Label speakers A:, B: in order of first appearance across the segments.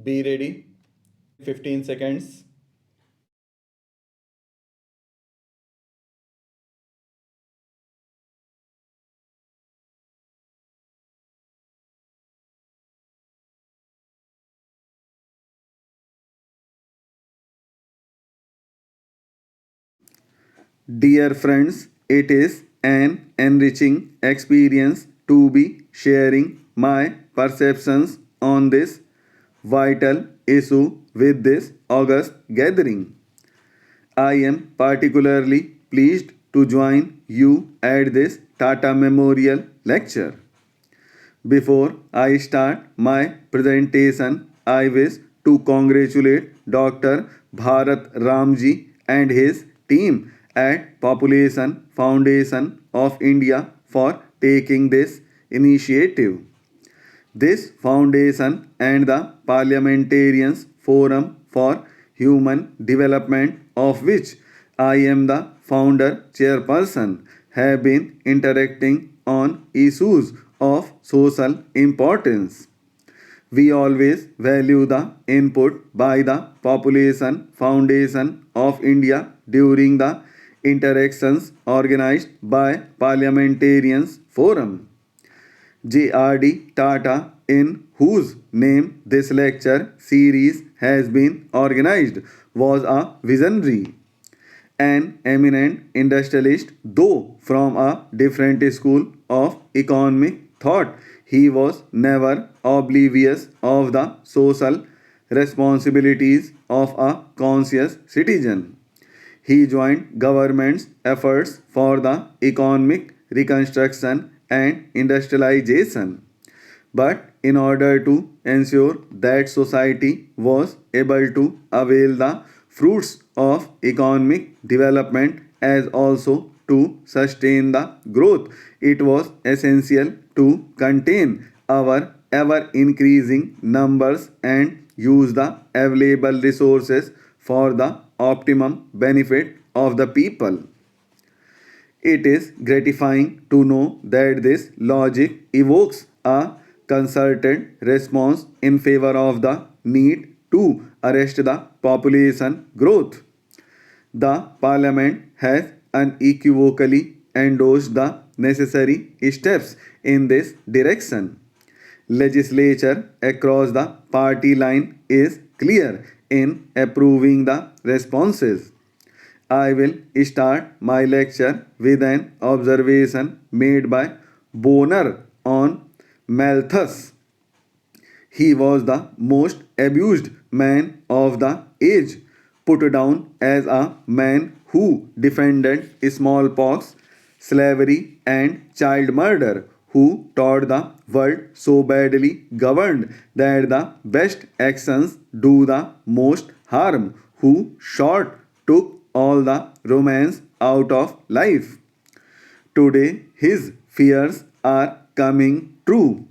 A: Be ready. 15 seconds. Dear friends, it is an enriching experience to be sharing my perceptions on this vital issue with this August gathering. I am particularly pleased to join you at this Tata Memorial Lecture. Before I start my presentation, I wish to congratulate Dr. Bharat Ramji and his team at Population Foundation of India for taking this initiative. This foundation and the Parliamentarians Forum for Human Development, of which I am the founder chairperson, have been interacting on issues of social importance. We always value the input by the Population Foundation of India during the interactions organized by Parliamentarians Forum. J.R.D. Tata, in whose name this lecture series has been organized, was a visionary, an eminent industrialist, though from a different school of economic thought. He was never oblivious of the social responsibilities of a conscious citizen. He joined government's efforts for the economic reconstruction and industrialization. But in order to ensure that society was able to avail the fruits of economic development as also to sustain the growth, it was essential to contain our ever increasing numbers and use the available resources for the optimum benefit of the people. It is gratifying to know that this logic evokes a concerted response in favor of the need to arrest the population growth. The Parliament has unequivocally endorsed the necessary steps in this direction. Legislature across the party line is clear in approving the responses. I will start my lecture with an observation made by Bonner on Malthus. He was the most abused man of the age, put down as a man who defended smallpox, slavery, and child murder, who taught the world so badly governed that the best actions do the most harm, who short took all the romance out of life. Today, his fears are coming true.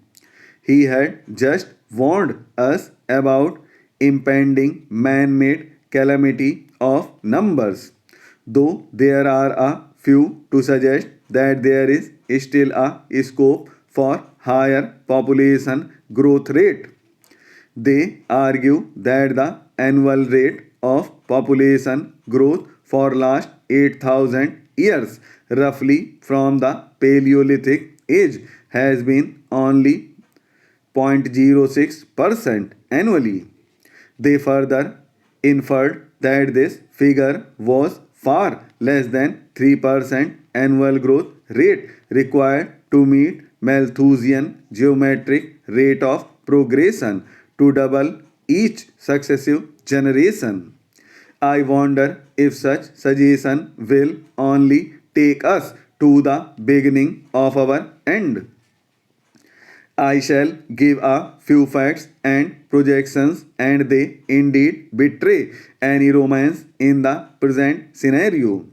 A: He had just warned us about impending man-made calamity of numbers, though there are a few to suggest that there is still a scope for higher population growth rate. They argue that the annual rate of population growth for last 8,000 years, roughly from the Paleolithic age, has been only 0.06% annually. They further inferred that this figure was far less than 3% annual growth rate required to meet Malthusian geometric rate of progression to double each successive generation. I wonder if such suggestion will only take us to the beginning of our end. I shall give a few facts and projections, and they indeed betray any romance in the present scenario.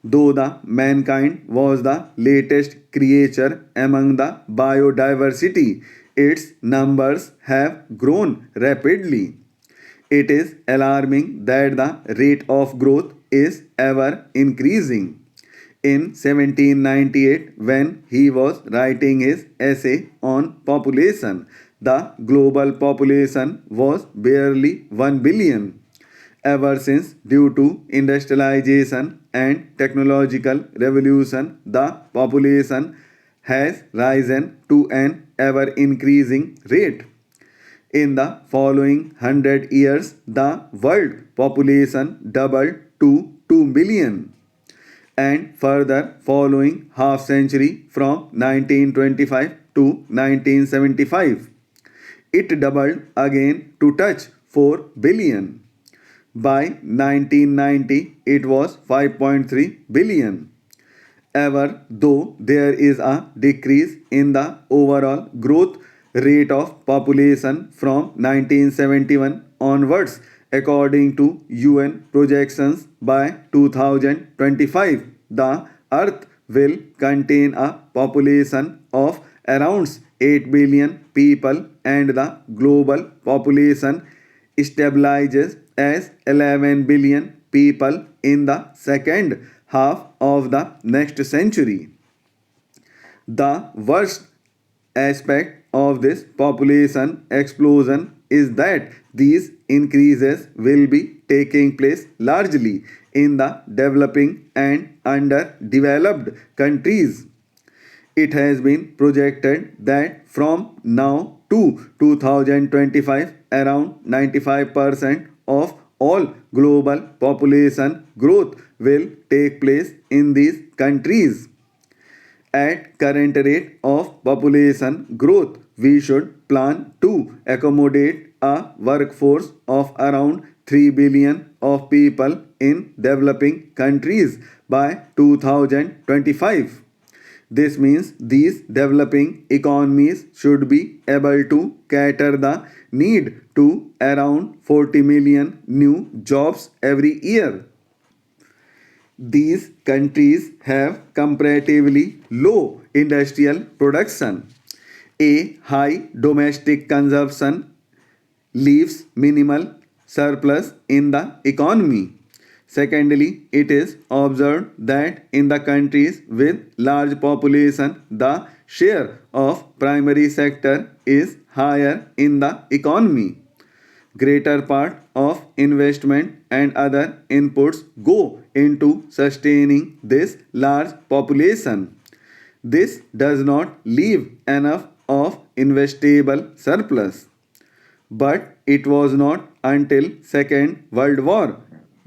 A: Though the mankind was the latest creature among the biodiversity, its numbers have grown rapidly. It is alarming that the rate of growth is ever increasing. In 1798, when he was writing his essay on population, the global population was barely 1 billion. Ever since, due to industrialization and technological revolution, the population has risen to an ever increasing rate. In the following 100 years, the world population doubled to 2 billion. And further, following half century from 1925 to 1975, it doubled again to touch 4 billion. By 1990, it was 5.3 billion. Ever though there is a decrease in the overall growth rate of population from 1971 onwards, according to UN projections, by 2025, the Earth will contain a population of around 8 billion people and the global population stabilizes as 11 billion people in the second half of the next century. The worst aspect of this population explosion is that these increases will be taking place largely in the developing and underdeveloped countries. It has been projected that from now to 2025, around 95% of all global population growth will take place in these countries. At current rate of population growth, we should plan to accommodate a workforce of around 3 billion of people in developing countries by 2025. This means these developing economies should be able to cater the need to around 40 million new jobs every year. These countries have comparatively low industrial production. A high domestic consumption leaves minimal surplus in the economy. Secondly, it is observed that in the countries with large population, the share of primary sector is higher in the economy. Greater part of investment and other inputs go into sustaining this large population. This does not leave enough of investable surplus. But it was not until Second World War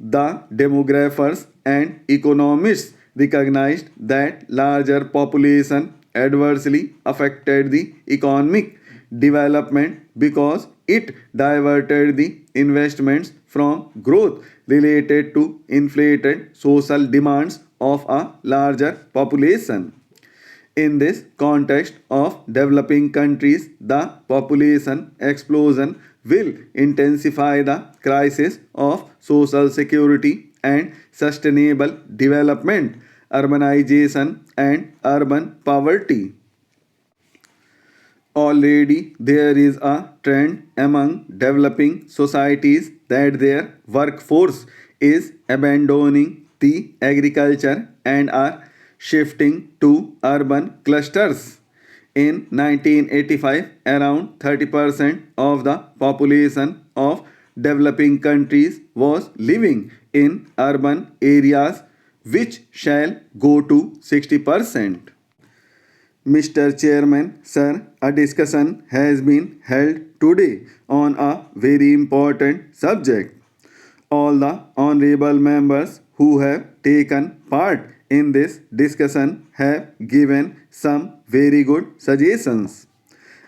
A: the demographers and economists recognized that larger population adversely affected the economic development because it diverted the investments from growth related to inflated social demands of a larger population. In this context of developing countries, the population explosion will intensify the crisis of social security and sustainable development, urbanization, and urban poverty. Already there is a trend among developing societies that their workforce is abandoning the agriculture and are shifting to urban clusters. In 1985, around 30% of the population of developing countries was living in urban areas, which shall go to 60%. Mr. Chairman, sir, a discussion has been held today on a very important subject. All the honorable members who have taken part in this discussion have given some very good suggestions.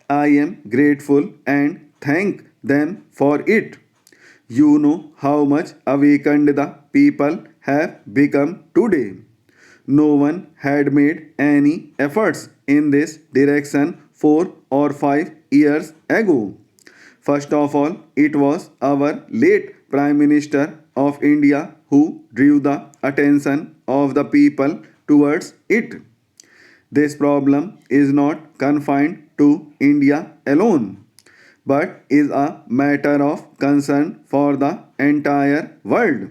A: I am grateful and thank them for it. You know how much awakened the people have become today. No one had made any efforts in this direction 4 or 5 years ago. First of all, it was our late Prime Minister of India who drew the attention of the people towards it. This problem is not confined to India alone, but is a matter of concern for the entire world.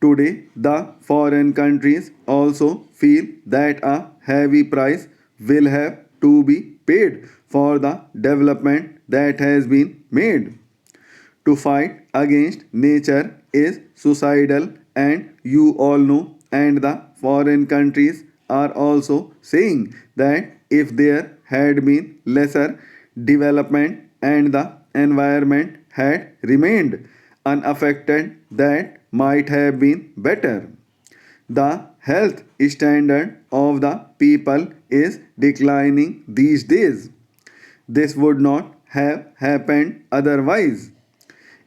A: Today, the foreign countries also feel that a heavy price will have to be paid for the development that has been made. To fight against nature is suicidal, and you all know, and the foreign countries are also saying that if there had been lesser development and the environment had remained unaffected, that might have been better. The health standard of the people is declining these days. This would not have happened otherwise.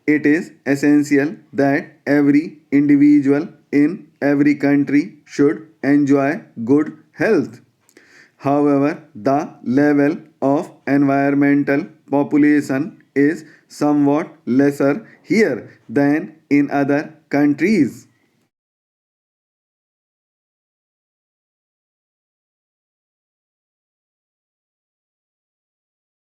A: It is essential that every individual in every country should enjoy good health. However, the level of environmental population is somewhat lesser here than in other countries.